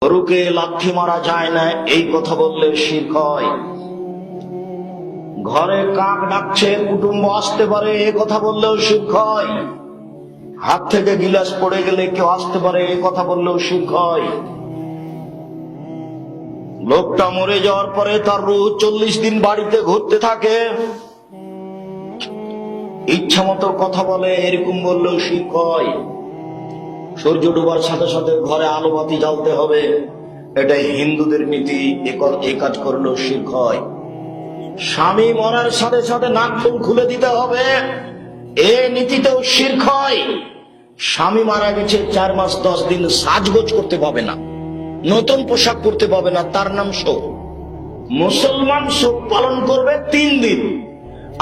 গরুকে লাথি মারা যায় না এই কথা বললে শিরক হয়। ঘরে কাক ডাকছে কুটুম্ব আসতে পারে এ কথা বললেও শিরক হয়। হাত থেকে গিলাস পড়ে গেলে কেউ আসতে পারে এ কথা বললেও শিরক হয়। লোকটা মরে যাওয়ার পরে তার রূহ 40 দিন বাড়িতে ঘুরতে থাকে, ইচ্ছা মতো কথা বলে এরকম বললেও শিরক হয়। সূর্য ডুবার সাথে সাথে ঘরে আলো বাতি জ্বালতে হবে, এটাই হিন্দুদের নীতি, এ কাজ করলেও শিরক হয়। স্বামী মরার সাথে সাথে নাকফুল খুলে দিতে হবে, এ নীতিতেও শিরক হয়। স্বামী মারা গেছে 4 মাস 10 দিন সাজগোজ করতে পাবে না, নতুন পোশাক পরতে পাবে না, তার নাম শোক। মুসলমান শোক পালন করবে 3 দিন,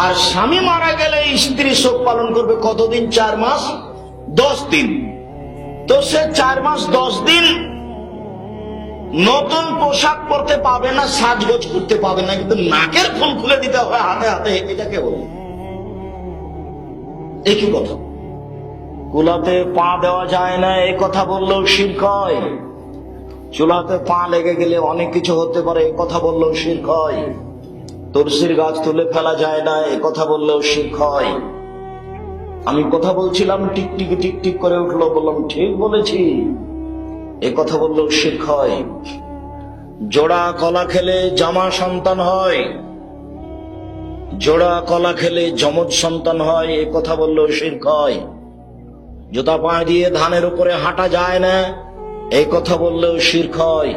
আর স্বামী মারা গেলে স্ত্রী শোক পালন করবে কতদিন? 4 মাস 10 দিন। তো সে 4 মাস 10 দিন নতুন পোশাক পরতে পাবে না, সাজগোজ করতে পাবে না, কিন্তু নাকের ফুল খুলে দিতে হবে হাতে হাতে, এটাকে বলে একই কথা। কুলাতে পা দেওয়া যায় না এই কথা বললেও শিরক হয়। চুলাতে পা লেগে গেলে অনেক কিছু হতে পারে এ কথা বললেও শিরক হয়। তুলসীর গাছ তুলে ফেলা যায় না এ কথা বললেও শিরক হয়। আমি কথা বলছিলাম, টিকটিকি টিকটিক করে উঠলো, বললাম ঠিক বলেছি, এ কথা বললেও শিরক হয়। জোড়া কলা খেলে জামা সন্তান হয়, জোড়া কলা খেলে যমজ সন্তান হয় এ কথা বললেও শিরক হয়। জুতা পায়ে দিয়ে ধানের উপরে হাঁটা যায় না এই কথা বললেও শিরক হয়।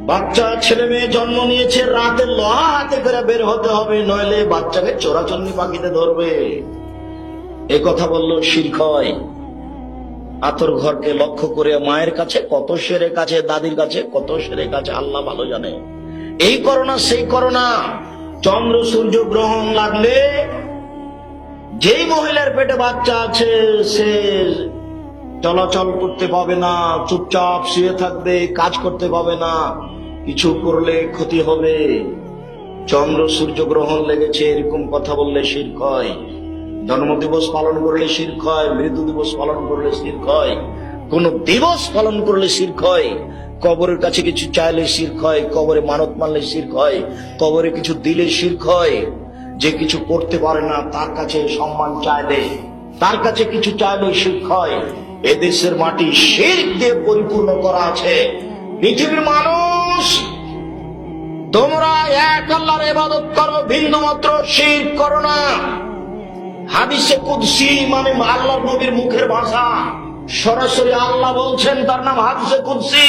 বাচ্চা ছেলে মেয়ে জন্ম নিয়েছে, রাতে লোহা হাতে করে বের হতে হবে, নইলে বাচ্চাকে চোরাচন্নি পাখিতে ধরবে এ কথা বললেও শিরক হয়। আতর ঘরকে লক্ষ্য করে মায়ের কাছে কত সেরে কাছে, দাদির কাছে কত সেরে কাছে, আল্লাহ ভালো জানে। এই করোনা সেই করোনা, চন্দ্র সূর্য গ্রহণ লাগলে যেই মহিলার পেটে বাচ্চা আছে সে চলাচল করতে পাবে না, চুপচাপ শুয়ে থাকবে, কাজ করতে পাবে না, কিছু করলে ক্ষতি হবে। চন্দ্র সূর্য গ্রহণ লেগেছে এরকম কথা বললে শিরক হয়। জন্মদিবস পালন করলে শিরক হয়, মৃত্যু দিবস পালন করলে শিরক হয়, কোন দিবস পালন করলে শিরক হয়। কবরের কাছে কিছু চাইলে শিরক হয়, কবরে মানত মানলে শিরক হয়, কবরে কিছু দিলে শিরক হয়। যে কিছু করতে পারে না তার কাছে সম্মান চাইলে, তার কাছে কিছু চাইলে শিরক হয়। এদেশের মাটি শিরক দিয়ে পরিপূর্ণ করা আছে। পৃথিবীর মানুষ, তোমরা এক আল্লাহর ইবাদত করো, ভিন্ন মাত্র শিরক করো না। হাদিসে কুদসি মানে আল্লাহর নবীর মুখের ভাষা, সরাসরি আল্লাহ বলছেন, তার নাম হাদিসে কুদসি।